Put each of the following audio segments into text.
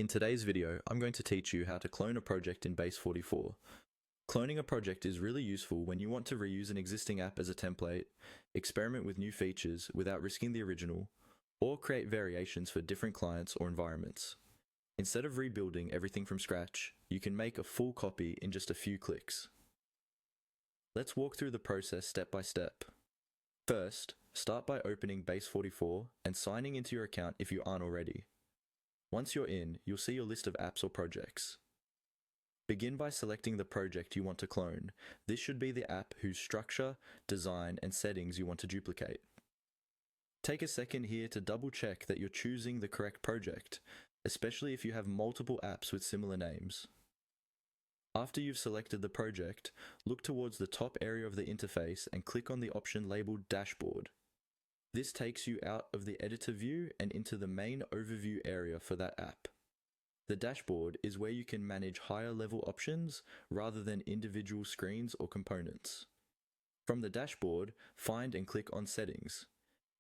In today's video, I'm going to teach you how to clone a project in Base44. Cloning a project is really useful when you want to reuse an existing app as a template, experiment with new features without risking the original, or create variations for different clients or environments. Instead of rebuilding everything from scratch, you can make a full copy in just a few clicks. Let's walk through the process step by step. First, start by opening Base44 and signing into your account if you aren't already. Once you're in, you'll see your list of apps or projects. Begin by selecting the project you want to clone. This should be the app whose structure, design, and settings you want to duplicate. Take a second here to double check that you're choosing the correct project, especially if you have multiple apps with similar names. After you've selected the project, look towards the top area of the interface and click on the option labeled Dashboard. This takes you out of the editor view and into the main overview area for that app. The dashboard is where you can manage higher level options rather than individual screens or components. From the dashboard, find and click on Settings.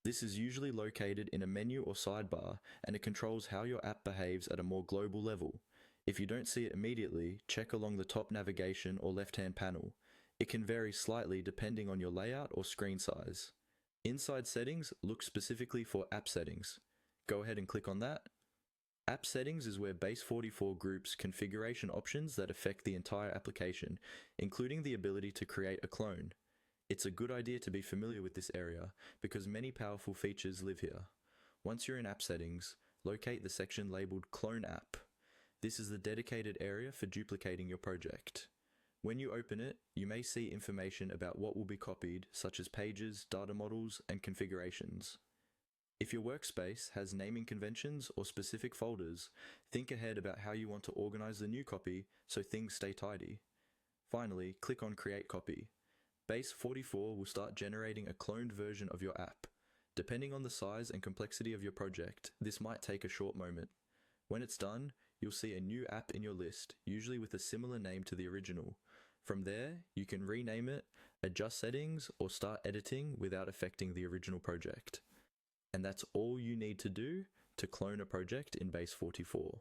This is usually located in a menu or sidebar, and it controls how your app behaves at a more global level. If you don't see it immediately, check along the top navigation or left-hand panel. It can vary slightly depending on your layout or screen size. Inside Settings, look specifically for App Settings. Go ahead and click on that. App Settings is where Base44 groups configuration options that affect the entire application, including the ability to create a clone. It's a good idea to be familiar with this area because many powerful features live here. Once you're in App Settings, locate the section labeled Clone App. This is the dedicated area for duplicating your project. When you open it, you may see information about what will be copied, such as pages, data models, and configurations. If your workspace has naming conventions or specific folders, think ahead about how you want to organize the new copy so things stay tidy. Finally, click on Create Copy. Base44 will start generating a cloned version of your app. Depending on the size and complexity of your project, this might take a short moment. When it's done, you'll see a new app in your list, usually with a similar name to the original. From there, you can rename it, adjust settings, or start editing without affecting the original project. And that's all you need to do to clone a project in Base44.